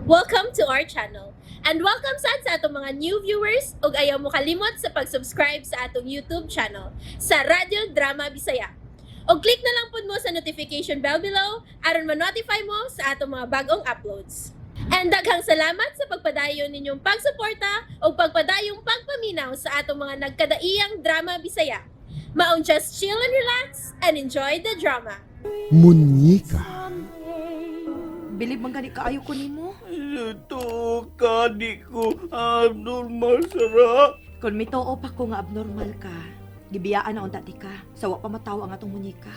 Welcome to our channel. And welcome sa atong mga new viewers ug ayaw mo kalimot sa pag-subscribe sa atong YouTube channel sa Radio Drama Bisaya. O click na lang pud mo sa notification bell below aron ma-notify mo sa atong mga bagong uploads. And daghang salamat sa pagpadayon ninyong pagsuporta o pagpadayong pagpaminaw sa atong mga nagkadaiyang drama Bisaya. Maong just chill and relax and enjoy the drama. Munyika. Bilib man gani kaayo ko nimo. Ito, kadi ko abnormal sara. Kung mitoo pa ko nga abnormal ka, gibiyaan na unta ti ka. Sawa pa mataw ang atong munyika.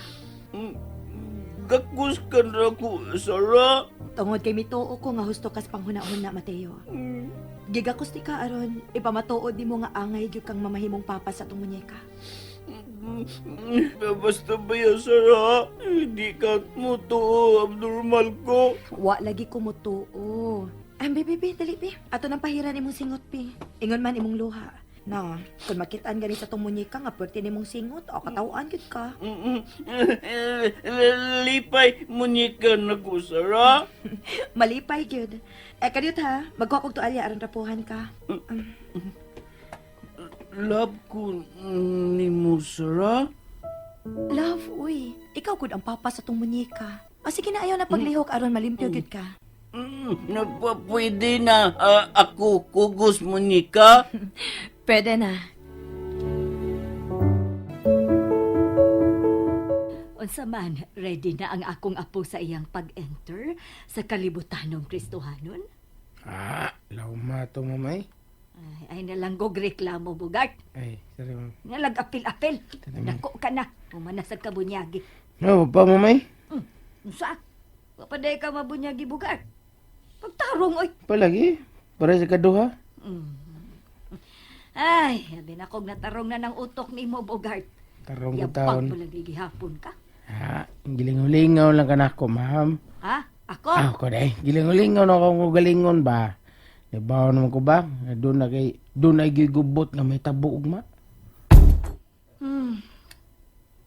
Gakus ka na ko, sara. Tungod kay mitoo ko nga husto kas panghuna-huna, Mateo. Gigakos ti ka aron ipamatuod nimo nga angay gyud kang mamahimong papa sa atong munyika. Basta ba yan, sara? Hindi ka mo to abnormal ko. Wa lagi ko mutuo. Ay, be, dali, be. Ato nang pahiran imong singot, be. Ingon man imong luha. Na, kung makitaan gani sa tong munyika nga pwerte nimong singot o katawaan gyud ka. Lipay, munyika na ko, sara. Malipay gyud. Kadiyot ha, magkuha kog tualya aron rapuhan ka. Love ko ni mo, sara. Love, uy. Ikaw gud ang papa sa tong munyika. O sige na, ayaw na paglihok aron malimpyo gyud ka. Nagpapwede na ako kugos, munyika. Pwede na. Unsa man, ready na ang akong apo sa iyang pag-enter sa kalibutanong Kristohanon? Lauma to, mamay. Ay nalanggog reklamo, Bugart. Ay, sorry, ma'am. Nalag-apil-apil. Tama. Nako ka na. Pumanasag ka bunyagi. No, pa, mamay. Unsa? Papaday ka mabunyagi, Bugart. Pagtarong, oy. Palagi. Para sa kaduha. Ay, sabi na kog natarong na ng utok ni mo, Bugart. Tarong ko Yabang taon. mo lang gihapon ka. Gilingaw-lingaw lang ka na ako, ma'am. Ha? Ako? Ako day. Gilingaw-lingaw na ako galingon ba? Nabaw naman ko ba? Doon ay gigubot na may tabo ugma.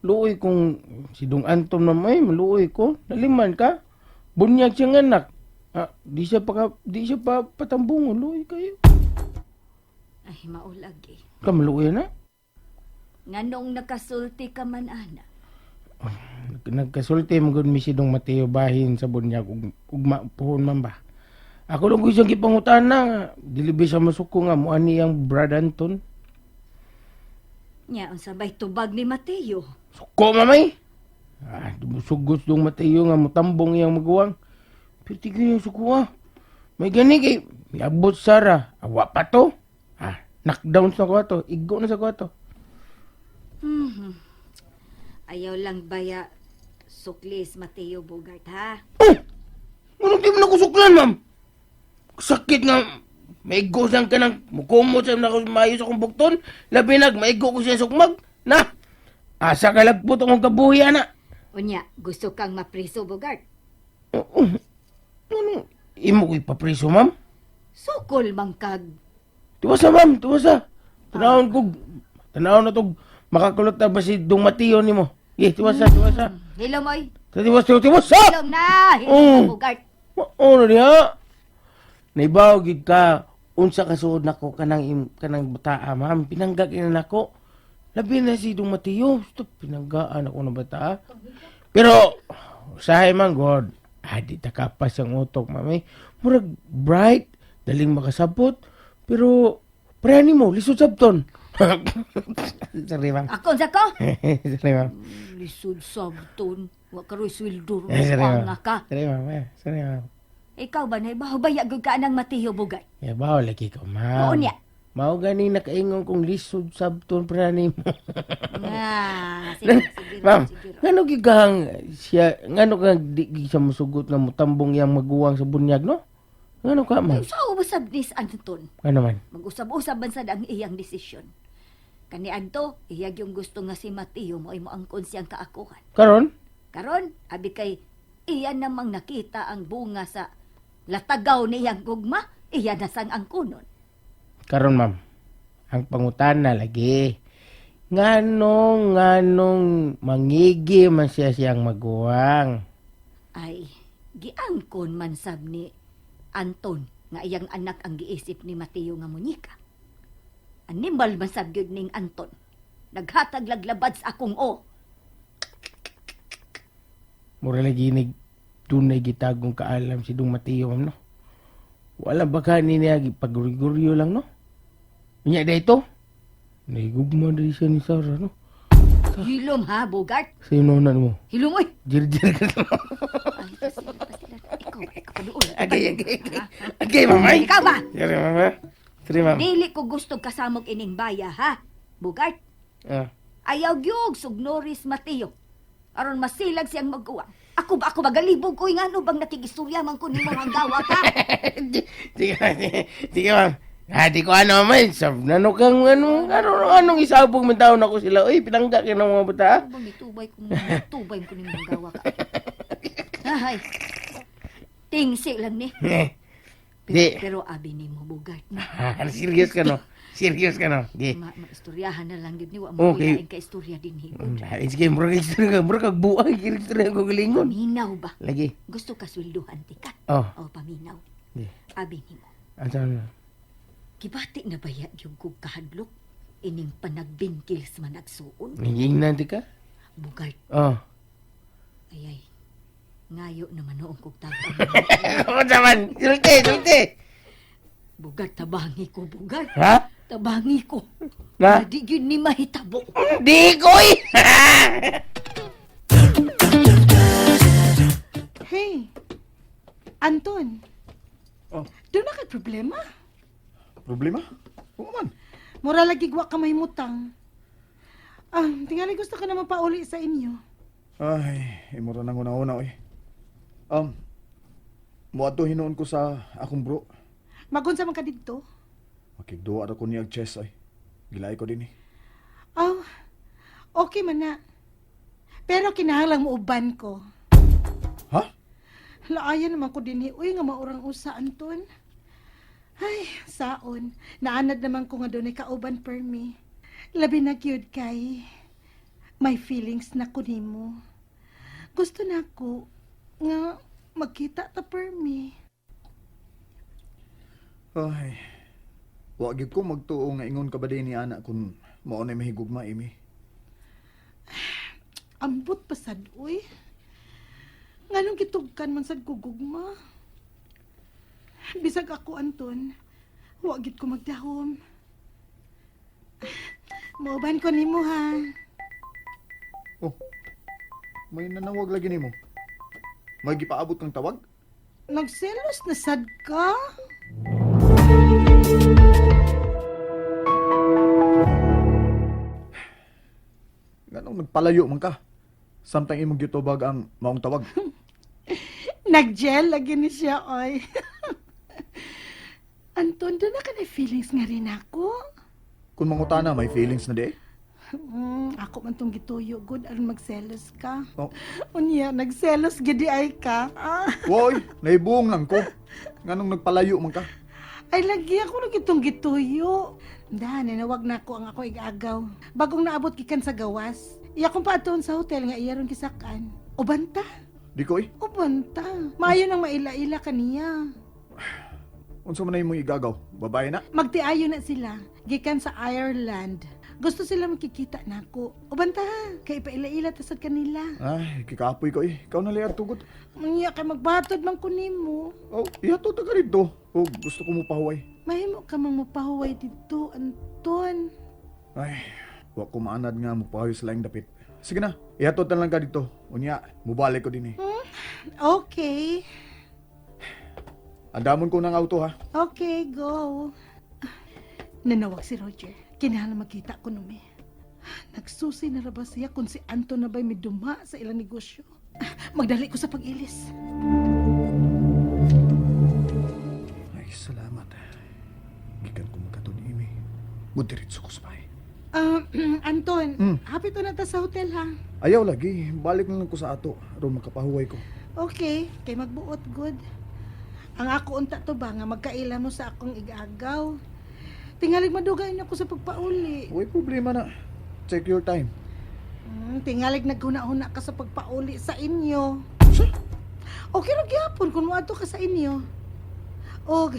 Luoy kung si Dong Anton na may maluoy ko. Naliman ka. Bunyag siyang anak. Di siya pa patambungon. Luoy kayo. Ay, maulagi. Ka maluoy na? Nganong nakasulti ka man, ana? Nagkasulti mo mi si Dong Mateo bahin sa bunyag ugma puhon man ba? Ako lang ko isang gipangutan na. Dilibi sa masuko nga mo ani ang Brad Anton. Nya, unsa bay tubag ni Mateo? Suko mamay. Sugos Dong Mateo nga mutambong iyang maguwang. Pero tigil yung suko May gani kay miabot Sara. Awa pa to. Knockdown sa kwato. Igo na sa kwato. Ayaw lang baya suklis Mateo Bogart, ha? Anong di mo nakusuklan, ma'am? Sakit nga. Maigo siyang ka ng mukumot sa mayo sa kong bukton. Labi maigo ko siya sukmag. Na! Asa ka lagpot akong kabuhi, ana. Unya, gusto kang mapriso Bogart? Ano? Imo ko ipapriso, ma'am? Sukol mangkag. Tuwasa, ma'am. Tuwasa. Tanawon na to. Makakulot na ba si Dong Mateo ni mo? Tuwasa. Hilom, oy. Tiwasa! Hilom na! Hilom na, Bogart. Ano niya? Naibaw gid ka. Unsa kasuod nako kanang bataa, ma'am. Pinanggag ina nako. Labi na si Dong Mateo. Stop, pinanggaan ako ng bataa. Pero, usahay man, God. Di takapas ang utok, mami. Murag bright. Daling makasabot. Pero, parani mo, lisod sabton. Sorry, ma'am. Ako, ko? Sorry, ma'am. Lisod sabton. Wa karoy sweldo. Sorry, ma'am. Nga ka. Sorry, ma'am. Sorry, ma'am. Ikaw ba na bahubaya gud ka ng Mateo Bogart? Bawal lagi ka, ma'am. Oo niya. Mao gani nakaingon kong lisod sabton parani mo. Sige, Ma'am, sige. ngano gigahang siya, ngano kang di siya musugot nga mutambong yang maguwang sa bunyag, no? Ngano ka, ma'am? Sa usab nis Anton. Ngano man? Mag-usab-usab man sad ang iyang desisyon. Kani adto, iyag yung gusto nga si Mateo mo ay mo angkon siyang kaakuhan. Karon? Karon, abi kay iyan namang nakita ang bunga sa latagaw niyang gugma, iyan na sang angkunon. Karon, ma'am. Ang pangutana lagi. Nganong mangigi man siya siyang maguwang. Ay, giangkon man sab ni Anton nga iyang anak ang giisip ni Mateo nga munyika. Animal man sab gyud ning Anton. Naghatag laglabad sa akong o. Mura lagi tunay gitagong kaalam si Dong Mateo, ma'am, no? Wala baka niya paguriguryo lang, no? Unya dito? Naigugma na siya ni Sarah, no? Hilom ha, Bogart. Sa'yo na mo. Hilom oy. Jir-jir ka na. Ay, pasila. Ikaw ba? Ikaw pa doon. Agay. Agay, mamay. Ikaw ba? Sorry, mama. Sorry, ma'am. Dili ko gusto kasamog ining baya, ha? Bogart, Ah. ayaw gyud sugnoris Mateo. Aron masilag siyang mag-uwang. Ako ba galibog ko nga ano bang nakigistorya man ko ni mga gawa ka? Sige, ma'am. Di ko ano, man. Nano kang, anong isabog man taon ako sila. Uy, pinangga ka ng mga bata. Ano bang itubay ko ni mga gawa ka? Ay, tingsi lang ni. Di. Pero abi ni mo, Bogart, na. Serious ka, no? Serious ka, no? Di. Maistoryahan na lang yun ni wa mo Okay. kuyain ka istorya din hi. Sige, murag buang kiriktura ko galingon. Paminaw ba? Lagi. Gusto ka sweldohan tikat? Oh. O paminaw. Di. Abi ni mo. Asan na? Kibati na baya yung kog kahadlok ining panagbingkil sa managsuon. Naging nanti ka? Bugart, Oh. ayay. Ngayo naman noong kog tapang. Ako naman. Sulti. Bugart, tabangi ko, Bugart. Ha? Tabangi ko. Na? Di yun ni mahitabo. Di koy! Hey, Anton. Oh. Doon na kay problema. Problema? Oo man. Mura lagi gwa ka may mutang. Tingali gusto ko na mapauli sa inyo. Ay, imura nang una-una, oy. Muadto hinuon ko sa akong bro. Magunsa man ka dito. Makigduwa ra ko niya og chess, ay. Gilay ko din, eh. Oh, okay man na. Pero kinahanglang mo uban ko. Ha? Laayan naman ko din uy nga maurang usa, Anton. Ay, saon. Naanad naman ko nga doon ay kauban per me. Labi na cute kay. May feelings na ko nimo. Gusto na ko nga magkita ta per me. Ay. Wa gyud ko magtuo nga ingon ka ba din ni anak kun mao na mahigugma, imi. Ambot pasad, uy. Nganong kitugkan man sad gugugma. Bisag ako, Anton. Wa gid ko magdahom. Mauban ko nimo ha. Oh. May nanawag lagi nimo. May gipaabot kang tawag? Nagselos na sad ka? Nganong nagpalayo man ka? Samtang imong gitubag ang maong tawag. Naggel lagi ni siya, oy. Anton, doon na ka na feelings nga rin ako. Kung mangutana, may feelings na di. Ako man tong gituyo, good aron magselos ka. Oh. Unya, nagselos gidi ay ka. Woy, naibuong lang ko. Nganong nagpalayo man ka? Ay, lagi ako na gitong gituyo. Dahil, nawag na ako ang ako igagaw. Bagong naabot kikan sa gawas. Iya kong paatoon sa hotel nga iyaron kisakan. Ubanta. Di ko, eh. Ubanta. Maayo nang maila-ila kaniya. Unsa man na imong igagaw? Babae na? Magtiayo na sila. Gikan sa Ireland. Gusto sila makikita na ako. Ubanta ha. Kay paila-ila tasad kanila. Ay, kikapoy ko, eh. Ikaw na liat tugod. Unya, kay magbatod man kunimo. Oh, ihato ta ka rito. Oh, gusto ko mo pahuway. Mahimo ka mang mapahuway dito, Anton. Ay, wa ko maanad nga mo pahuway sa laing dapit. Sige na, ihato ta lang ka dito. Unya, mubalik ko din, eh. Okay. Andamon ko ng auto, ha? Okay, go. Nanawag si Roger. Kinahanglan makita ko numi. Nagsusi na ba siya kung si Anton na ba'y may duma sa ilang negosyo? Magdali ko sa pag-ilis. Ay, salamat. Gikan ko magkato ni Imi. Mudiritso ko sa bahay. Anton, hapit na ta sa hotel ha. Ayaw lagi, balik na lang ko sa ato. Aron makapahuway ko. Okay, kay magbuot good. Ang ako unta to ba nga magkaila mo sa akong igagaw. Tingalig madugay ako sa pagpauli. Huwag problema na. Take your time. Tingalig naghuna-huna ka sa pagpauli sa inyo. Sa? Okay ra gyapon kung moadto ka sa inyo. Og,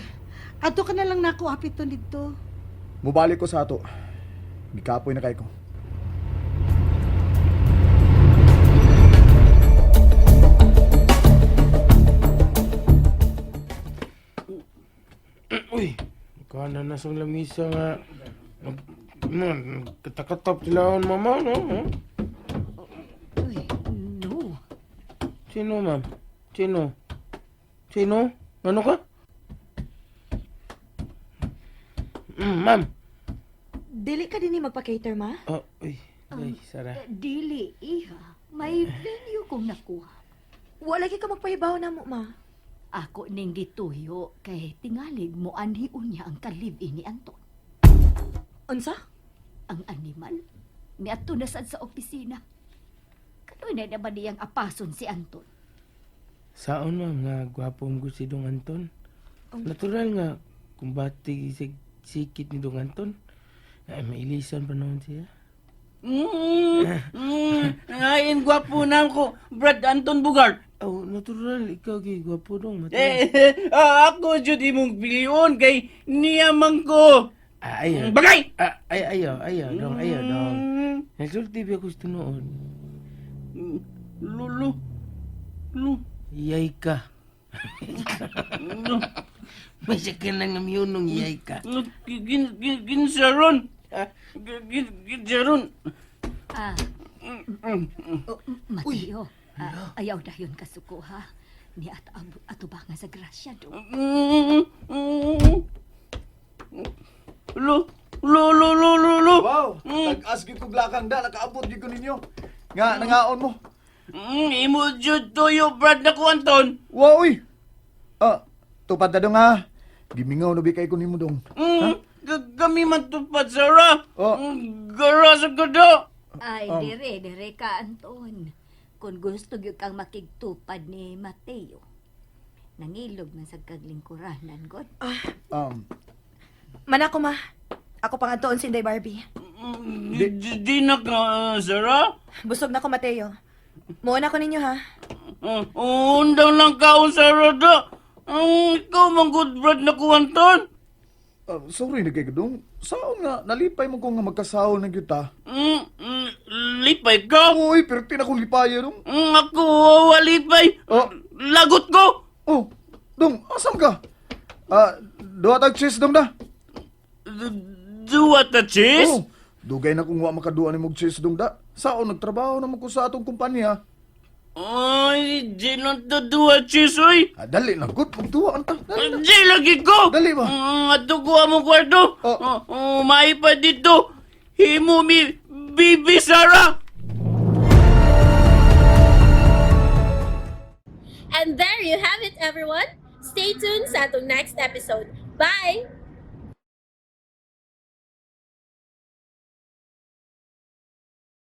ato ka na lang nako apiton dito. Mubalik ko sa ato. Gikapoy na kay ko. Uy, kana na sa lamisa nga. Katakatap silaon, mama, no? Huh? Uy, no. Sino, ma'am? Sino? Sino? Ano ka? Ma'am. Dili ka din ni magpa-cater, ma? Oh, uy. Ay, Sara. Dili, iha. May venue kong nakuha. Wala ka magpahibaw na mo, ma. Ako ning gituyo kay tingalig mo anhiun niya ang kalib-in ni Anton. Unsa? Ang animal, niadto na sad sa opisina. Kanoy na naman niyang apason si Anton. Saon, ma'am, nga gwapo mo si Dong Anton. Natural nga, kung bati sikit ni Dong Anton, ay mailisan pa naman siya. Ngayon, gwapo na ako, Brad Anton Bugart. Oh, natural, ikaw kay gwapo dong, matural. Ako jud imong bilion kay niyamang ko. Ayaw. Bagay! Ayaw dong. Nagsulti ba ako sa tunoon? Lulo. Iyay ka. May sakyan lang ng yunong iyay ka. Ginsaron. Ginsaron. Ah, Mateo, ayaw dayon kasuko ha. Ni ato ba nga sa grasya do? Lo. Wow! Nag-ask ko glakang da, nakaabot gid ko ninyo. Nga, nangaon mo. Imo jud toyo, Brad na ko, Anton. Wow, uy! Tupad na dong ha. Gimingaw na bikay ko nimo dong. Kami man tupad, Sarah. Oh. Gara sa gada. Ay, dire ka, Anton. Kung gusto gyud kang makigtupad ni Mateo, nangilog man sa kaglingkuranan, God. Manako, ma. Ako pang antoon si Inday Barbie. Di na ka, Sarah. Busog na ko, Mateo. Muna ko ninyo, ha? Undang lang ka, Sarah da. Ikaw man good Brad na ko, Anton. Sorry na kay dong. Saan nga, nalipay mo ko nga magkasahol na kita. Lipay ka. Uy, pero tinakong lipaya dong. Ako, walipay. Oh. Lagot ko. Oh, dong, asan ka? Duha tag cheese dong da. Duwa ta cheese? Oh, dugay na kung wa makaduha ni mog cheese dong da. Saan nagtrabaho na mo ko sa atong kumpanya? Ay, di lang to duwa cheese, oy. Dali na, good. Magduha anta. Dali na. Di lagi ko. Dali ba? Ato ko among kwarto. May pa dito. Himo mi Bibi Sarah. And there you have it, everyone. Stay tuned sa atong next episode. Bye!